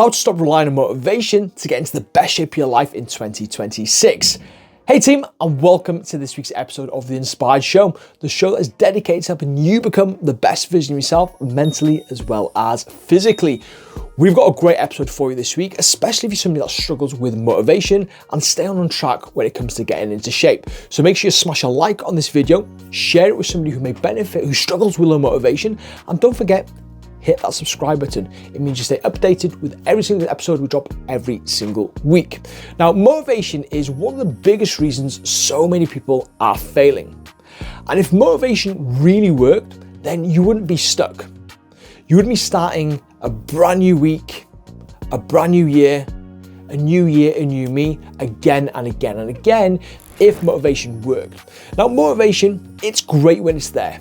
how to stop relying on motivation to get into the best shape of your life in 2026. Hey team, and welcome to this week's episode of The Inspired Show, the show that is dedicated to helping you become the best version of yourself mentally as well as physically. We've got a great episode for you this week, especially if you're somebody that struggles with motivation and staying on track when it comes to getting into shape. So make sure you smash a like on this video, share it with somebody who may benefit, who struggles with low motivation, and don't forget, hit that subscribe button. It means you stay updated with every single episode we drop every single week. Now, motivation is one of the biggest reasons so many people are failing. And if motivation really worked, then you wouldn't be stuck. You wouldn't be starting a brand new week, a brand new year, a new me, again and again and again, if motivation worked. Now, motivation, it's great when it's there.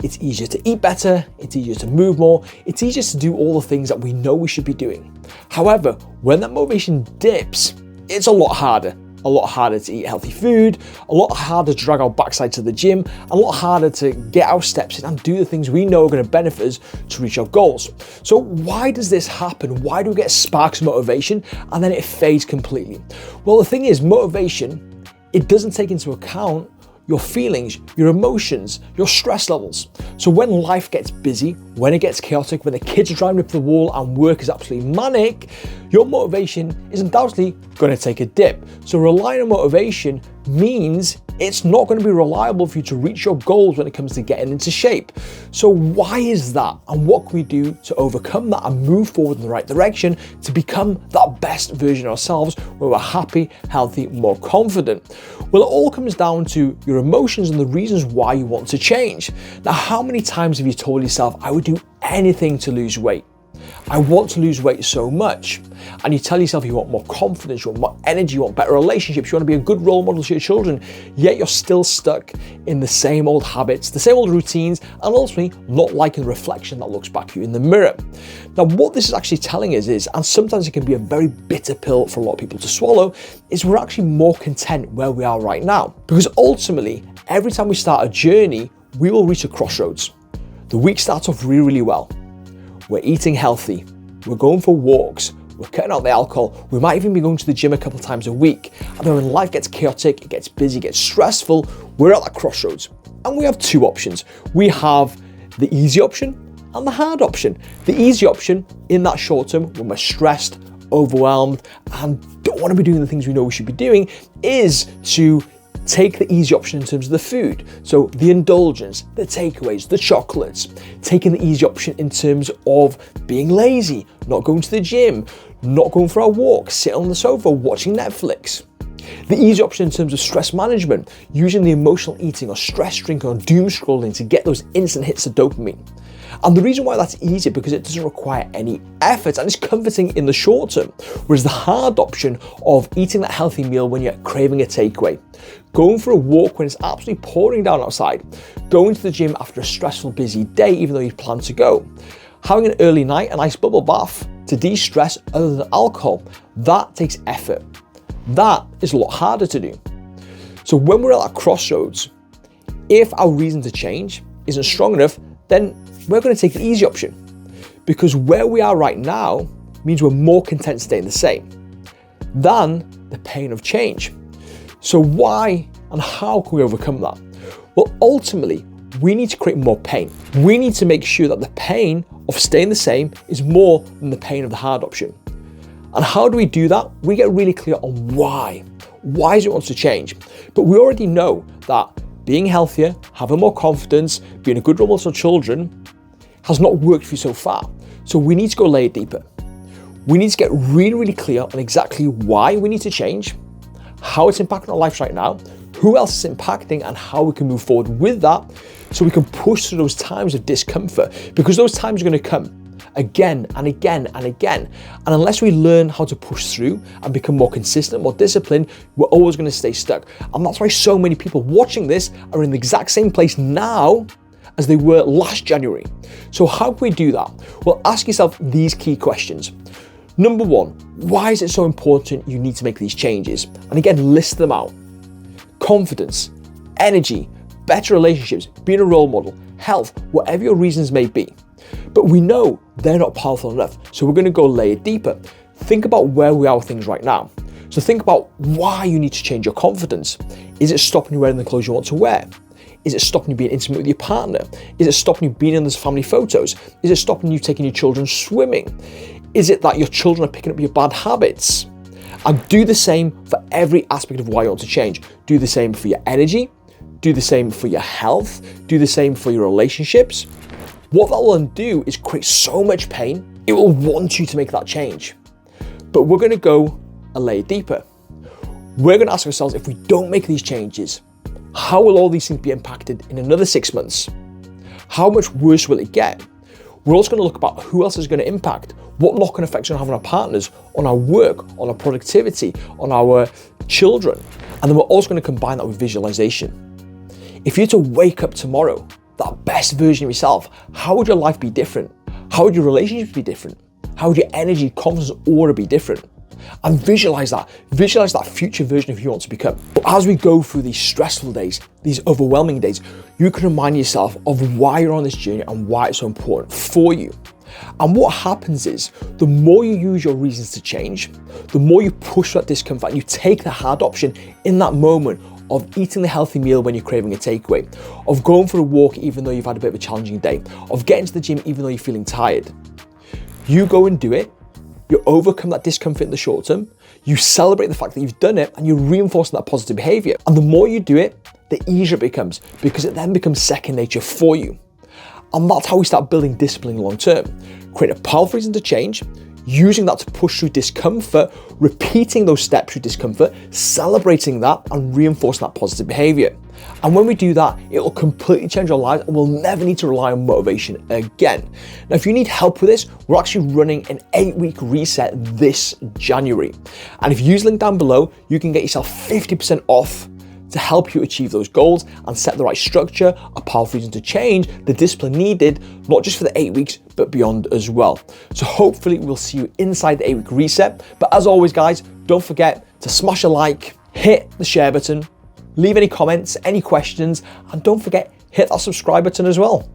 It's easier to eat better, it's easier to move more, it's easier to do all the things that we know we should be doing. However, when that motivation dips, it's a lot harder to eat healthy food, a lot harder to drag our backside to the gym, a lot harder to get our steps in and do the things we know are going to benefit us to reach our goals. So why does this happen? Why do we get sparks of motivation and then it fades completely? Well, the thing is, motivation, it doesn't take into account your feelings, your emotions, your stress levels. So when life gets busy, when it gets chaotic, when the kids are driving up the wall and work is absolutely manic, your motivation is undoubtedly going to take a dip. So relying on motivation means it's not going to be reliable for you to reach your goals when it comes to getting into shape. So why is that? And what can we do to overcome that and move forward in the right direction to become that best version of ourselves where we're happy, healthy, more confident? Well, it all comes down to your emotions and the reasons why you want to change. Now, how many times have you told yourself, I would do anything to lose weight? I want to lose weight so much. And you tell yourself you want more confidence, you want more energy, you want better relationships, you want to be a good role model to your children, yet you're still stuck in the same old habits, the same old routines, and ultimately not liking the reflection that looks back at you in the mirror. Now, what this is actually telling us is, and sometimes it can be a very bitter pill for a lot of people to swallow, is we're actually more content where we are right now. Because ultimately, every time we start a journey, we will reach a crossroads. The week starts off really, really well. We're eating healthy, we're going for walks, we're cutting out the alcohol, we might even be going to the gym a couple of times a week. And then when life gets chaotic, it gets busy, it gets stressful, we're at that crossroads. And we have two options. We have the easy option and the hard option. The easy option in that short term, when we're stressed, overwhelmed, and don't want to be doing the things we know we should be doing, is to take the easy option in terms of the food. So the indulgence, the takeaways, the chocolates, taking the easy option in terms of being lazy, not going to the gym, not going for a walk, sitting on the sofa, watching Netflix. The easy option in terms of stress management, using the emotional eating or stress drinking or doom scrolling to get those instant hits of dopamine. And the reason why that's easier because it doesn't require any effort and it's comforting in the short term. Whereas the hard option of eating that healthy meal when you're craving a takeaway, going for a walk when it's absolutely pouring down outside, going to the gym after a stressful, busy day even though you plan to go, having an early night, a nice bubble bath to de-stress other than alcohol, that takes effort. That is a lot harder to do. So when we're at that crossroads, if our reason to change isn't strong enough, then we're going to take the easy option because where we are right now means we're more content staying the same than the pain of change. So why and how can we overcome that? Well, ultimately, we need to create more pain. We need to make sure that the pain of staying the same is more than the pain of the hard option. And how do we do that? We get really clear on why. Why is it wants to change? But we already know that being healthier, having more confidence, being a good role model to children has not worked for you so far. So we need to go a layer deeper. We need to get really, really clear on exactly why we need to change, how it's impacting our lives right now, who else is impacting, and how we can move forward with that so we can push through those times of discomfort, because those times are going to come again and again and again. And unless we learn how to push through and become more consistent, more disciplined, we're always going to stay stuck. And that's why so many people watching this are in the exact same place now as they were last January. So how can we do that? Well, ask yourself these key questions. Number one, why is it so important you need to make these changes? And again, list them out. Confidence, energy, better relationships, being a role model, health, whatever your reasons may be. But we know they're not powerful enough. So we're going to go a layer deeper. Think about where we are with things right now. So think about why you need to change your confidence. Is it stopping you wearing the clothes you want to wear? Is it stopping you being intimate with your partner? Is it stopping you being in those family photos? Is it stopping you taking your children swimming? Is it that your children are picking up your bad habits? And do the same for every aspect of why you want to change. Do the same for your energy. Do the same for your health. Do the same for your relationships. What that will undo is create so much pain. It will want you to make that change. But we're going to go a layer deeper. We're going to ask ourselves, if we don't make these changes, how will all these things be impacted in another 6 months? How much worse will it get? We're also going to look about who else is going to impact, what knock-on effects are going to have on our partners, on our work, on our productivity, on our children. And then we're also going to combine that with visualization. If you were to wake up tomorrow, that best version of yourself, how would your life be different? How would your relationships be different? How would your energy, confidence, aura be different? And visualize that future version of who you want to become. But as we go through these stressful days, these overwhelming days, you can remind yourself of why you're on this journey and why it's so important for you. And what happens is, the more you use your reasons to change, the more you push that discomfort and you take the hard option in that moment of eating the healthy meal when you're craving a takeaway, of going for a walk even though you've had a bit of a challenging day, of getting to the gym even though you're feeling tired. You go and do it. You overcome that discomfort in the short term, you celebrate the fact that you've done it, and you're reinforcing that positive behavior. And the more you do it, the easier it becomes, because it then becomes second nature for you. And that's how we start building discipline long term. Create a powerful reason to change, using that to push through discomfort, repeating those steps through discomfort, celebrating that, and reinforcing that positive behavior. And when we do that, it will completely change our lives, and we'll never need to rely on motivation again. Now, if you need help with this, we're actually running an 8-week reset this January. And if you use the link down below, you can get yourself 50% off to help you achieve those goals and set the right structure, a powerful reason to change, the discipline needed, not just for the 8 weeks, but beyond as well. So hopefully we'll see you inside the 8-week reset. But as always, guys, don't forget to smash a like, hit the share button, leave any comments, any questions, and don't forget, hit that subscribe button as well.